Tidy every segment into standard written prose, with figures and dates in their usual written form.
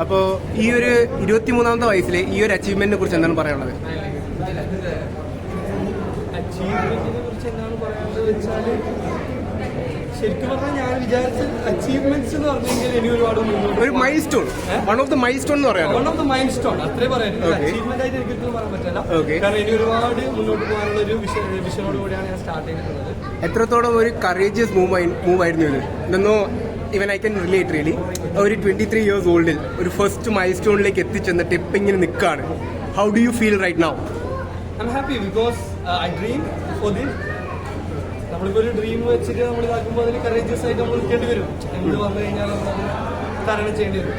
അപ്പോൾ ഈ ഒരു 23-ാമത്തെ വയസ്സിൽ ഈ ഒരു അച്ചീവ്മെന്റിനെ കുറിച്ച് എന്താണ് പറയാനുള്ളത്? അച്ചീവ്മെന്റിനെ കുറിച്ച് എന്താണ് പറയാനുള്ളത് വെച്ചാൽ, ശരിക്കും പറഞ്ഞാൽ ഞാൻ വിചാരിച്ച അച്ചീവ്മെന്റ്സ് എന്ന് പറഞ്ഞെങ്കിൽ എനിക്ക് ഒരുപാട് ഒരു mile stone, one of the mile stone എന്ന് പറയാം. One of the mile stone അത്രേ പറയാൻ. അച്ചീവ്മെന്റ് ആയിട്ട് എനിക്കൊന്നും പറയാൻ പറ്റില്ല. കാരണം ഇനി ഒരുപാട് മുന്നോട്ട് പോകാനുള്ള ഒരു വിഷനോട് കൂടിയാണ് ഞാൻ സ്റ്റാർട്ട് ചെയ്തിട്ടുള്ളത്. എത്രത്തോളം ഒരു കറേജിയസ് മൂവ് ആയിരുന്നു ഇത്? ഇതൊന്നോ ഇവൻ ഐ ക്യാൻ റിലേറ്റ് റിയലി. ഒരു 23 years ഓൾഡിൽ ഒരു ഫസ്റ്റ് മൈൽ സ്റ്റോണിലേക്ക് എത്തിച്ചെന്നിട്ട് ഇപ്പം ഇങ്ങനെ നിൽക്കുകയാണ്. How do you feel right now? I am happy because I dream for this. നമ്മളിപ്പോൾ ഒരു ഡ്രീം വെച്ചിട്ട് നമ്മൾ ഇതാക്കുമ്പോൾ അതിന് കറേജിയസ് ആയിട്ട് നമ്മൾ നിൽക്കേണ്ടി വരും. എന്ത് വന്നു കഴിഞ്ഞാൽ നമ്മളത് തരണം ചെയ്യേണ്ടി വരും.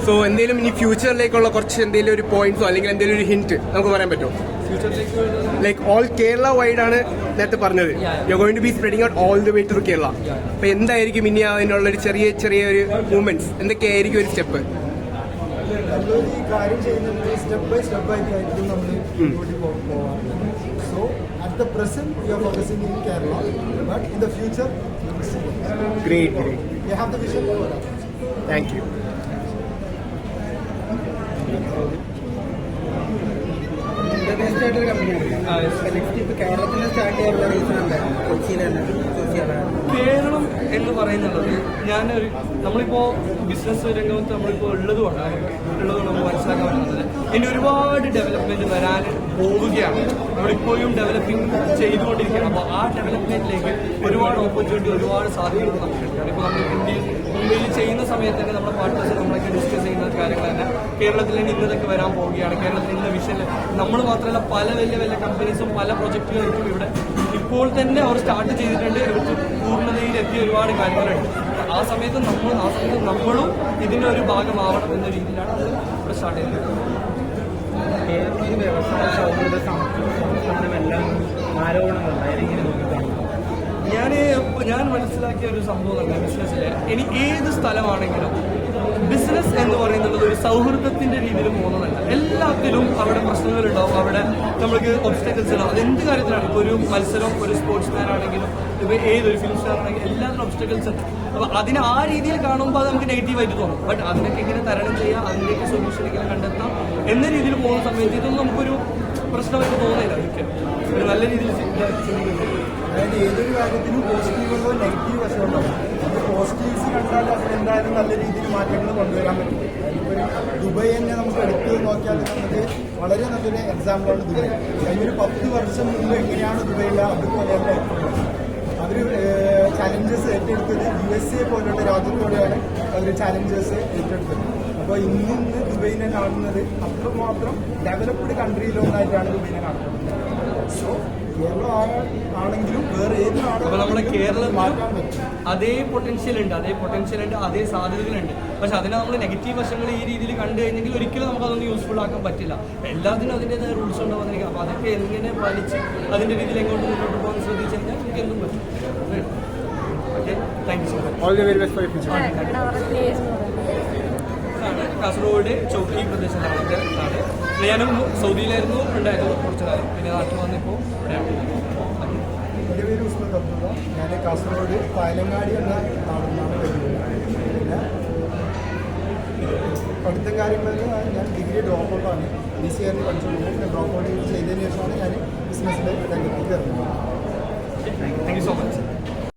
സോ എന്തെങ്കിലും ഇനി ഫ്യൂച്ചറിലേക്കുള്ള കുറച്ച് എന്തെങ്കിലും ഒരു പോയിന്റ്സോ അല്ലെങ്കിൽ എന്തെങ്കിലും ഒരു ഹിന്റ് നമുക്ക് പറയാൻ പറ്റുമോ? ഫ്യൂച്ചറിലേക്ക് ലൈക്ക് ഓൾ കേരള വൈഡ് ആണ് നേരത്തെ പറഞ്ഞത്. You are going to be spreading out all the way to Kerala. അപ്പൊ എന്തായിരിക്കും ഇനി അതിനുള്ള ഒരു ചെറിയ ഒരു മൂവ്മെന്റ്സ് എന്തൊക്കെയായിരിക്കും ഒരു സ്റ്റെപ്പ്? ഈ കാര്യം ചെയ്യുന്നത് സ്റ്റെപ്പ് ബൈ സ്റ്റെപ്പ് ആയിട്ടായിരിക്കും നമ്മൾ മുന്നോട്ട് പോകാറുള്ളത്. So at the present you are focusing in Kerala, but in the future great you have the vision for that. Thank you. International കമ്പനിയാണ് കേരളത്തിൽ സ്റ്റാർട്ട് ചെയ്യാനുള്ള റീസൺ എന്താണ്? കൊച്ചിയിലാണ് കേരളം എന്ന് പറയുന്നുള്ളത് നമ്മളിപ്പോൾ ബിസിനസ് രംഗത്ത് നമ്മളിപ്പോൾ ഉള്ളതുകൊണ്ട് നമ്മൾ മനസ്സിലാക്കാൻ പറ്റുന്നത് ഇനി ഒരുപാട് ഡെവലപ്മെന്റ് വരാൻ പോവുകയാണ്. നമ്മളിപ്പോഴും ഡെവലപ്പിംഗ് ചെയ്തുകൊണ്ടിരിക്കുകയാണ്. അപ്പോൾ ആ ഡെവലപ്മെന്റിലേക്ക് ഒരുപാട് ഓപ്പർച്യൂണിറ്റി, ഒരുപാട് സാധ്യതകൾ നമുക്കുണ്ട്. ഇപ്പോൾ നമ്മൾ മുംബൈയിൽ ചെയ്യുന്ന സമയത്ത് തന്നെ നമ്മുടെ പാർട്ട്നേഴ്സ് നമ്മളൊക്കെ ഡിസ്കസ് ചെയ്യുന്ന കാര്യങ്ങൾ തന്നെ കേരളത്തിൽ ഇന്നതൊക്കെ വരാൻ പോവുകയാണ്. കേരളത്തിൽ ഇന്ന വിഷനിൽ നമ്മൾ മാത്രമല്ല പല വലിയ കമ്പനീസും പല പ്രൊജക്റ്റുകൾക്കും ഇവിടെ ഇപ്പോൾ തന്നെ അവർ സ്റ്റാർട്ട് ചെയ്തിട്ടുണ്ട്. ഇവർക്ക് പൂർണ്ണതയിൽ എത്തിയ ഒരുപാട് കാര്യങ്ങളുണ്ട്. ആ സമയത്ത് നമ്മളും ഇതിൻ്റെ ഒരു ഭാഗമാവണം എന്ന രീതിയിലാണ് ഇവിടെ സ്റ്റാർട്ട് ചെയ്തത്. വ്യവസായ സൗഹൃദ സംസ്ഥാനമെല്ലാം ആരോപണങ്ങളുണ്ടായിരിക്കും നോക്കിക്കാണുന്നത്. ഞാൻ മനസ്സിലാക്കിയ ഒരു സംഭവം തന്നെ ബിസിനസ്സിൽ ഇനി ഏത് സ്ഥലമാണെങ്കിലും ബിസിനസ് എന്ന് പറയുന്നത് ഒരു സൗഹൃദത്തിന്റെ രീതിയിൽ പോകുന്നതല്ല. എല്ലാത്തിലും അവിടെ പ്രശ്നങ്ങളുണ്ടാവും, അവിടെ നമ്മൾക്ക് ഒബ്സ്റ്റക്കിൾസ് ഉണ്ടാവും. അതെന്ത് കാര്യത്തിലാണ്. ഇപ്പോൾ ഒരു മത്സരം, ഒരു സ്പോർട്സ് മാൻ ആണെങ്കിലും ഇപ്പോൾ ഏതൊരു ഫിലിം സ്റ്റാർ ആണെങ്കിലും എല്ലാത്തിനും ഒബ്സ്റ്റക്കിൾസ് ഉണ്ട്. അപ്പോൾ അതിനെ ആ രീതിയിൽ കാണുമ്പോൾ അത് നമുക്ക് നെഗറ്റീവായിട്ട് തോന്നും. ബട്ട് അതിനൊക്കെ എങ്ങനെ തരണം ചെയ്യാം, അതിൻ്റെയൊക്കെ സൊല്യൂഷൻ എങ്ങനെ കണ്ടെത്താം എന്ന രീതിയിൽ പോകുന്ന സമയത്ത് ഇതൊന്നും നമുക്കൊരു പ്രശ്നമായിട്ട് തോന്നില്ല. ഒരിക്കലും ഒരു നല്ല രീതിയിൽ ചിന്തിക്കുന്നു. അതായത് ഏതൊരു കാര്യത്തിനും പോസിറ്റീവുകളോ നെഗറ്റീവ് വശമുണ്ടോ. അത് പോസിറ്റീവ്സ് കണ്ടാൽ അതിന് എന്തായാലും നല്ല രീതിയിൽ മാറ്റങ്ങൾ കൊണ്ടുവരാൻ പറ്റും. ഇപ്പോൾ ദുബായ് തന്നെ നമുക്ക് എടുത്ത് നോക്കിയാൽ നമുക്ക് വളരെ നല്ലൊരു എക്സാമ്പിളാണ് ദുബായ്. കഴിഞ്ഞൊരു 10 വർഷം മുമ്പ് എങ്ങനെയാണ് ദുബായിലെ അതുപോലെയല്ല അവർ ചാലഞ്ചസ് ഏറ്റെടുത്തത്. USA പോലുള്ള രാജ്യത്തോടെയാണ് അവർ ചാലഞ്ചസ് ഏറ്റെടുത്തത്. അപ്പോൾ ഇന്ന് ദുബൈനെ കാണുന്നത് അത്രമാത്രം ഡെവലപ്ഡ് കൺട്രിയിലൊന്നായിട്ടാണ് ദുബൈനെ കാണുന്നത്. സോ കേരളം ആണെങ്കിലും വേറെ ഏത് നാടും അപ്പോൾ നമ്മുടെ കേരളത്തിൽ അതേ പൊട്ടൻഷ്യൽ ഉണ്ട്, അതേ സാധ്യതകളുണ്ട്. പക്ഷെ അതിനെ നമ്മൾ നെഗറ്റീവ് വശങ്ങൾ ഈ രീതിയിൽ കണ്ടു കഴിഞ്ഞെങ്കിൽ ഒരിക്കലും നമുക്ക് അതൊന്നും യൂസ്ഫുൾ ആക്കാൻ പറ്റില്ല. എല്ലാത്തിനും അതിൻ്റെതായ റൂൾസ് ഉണ്ടാവുന്നിരിക്കും. അപ്പോൾ അതൊക്കെ എങ്ങനെ പാലിച്ച് അതിൻ്റെ രീതിയിൽ എങ്ങോട്ട് മുന്നോട്ട് പോകാൻ ശ്രദ്ധിച്ചു കഴിഞ്ഞാൽ നമുക്ക് എന്തും പറ്റും. Okay, thank you so much. All the very best for your future. Kasaragod Chowki പ്രദേശത്താണ് എൻ്റെ നാട്. ഞാനും സൗദിയിലായിരുന്നു ഉണ്ടായിരുന്നു കുറച്ച് കാലം. പിന്നെ നാട്ടിൽ വന്നിപ്പോൾ ഇവിടെയാണ്. എൻ്റെ പേര് ഉസ്മാൻ അബ്ദുള്ള. ഞാൻ കാസർഗോഡ് പായലങ്ങാടി എന്ന നാടിനാണ് വരുന്നത്. പിന്നെ പഠിത്തം കാര്യങ്ങളിൽ ഞാൻ ഡിഗ്രി ഡ്രോപ്പ് ഔട്ടാണ്. BCA പഠിച്ചുകൊണ്ടു. പിന്നെ ഡ്രോപ്പ് ഔട്ട് ചെയ്തതിന് ശേഷമാണ് ഞാൻ ബിസിനസ്സിൻ്റെ രംഗത്തേക്ക് ഇറങ്ങുന്നത്. Thank you so much.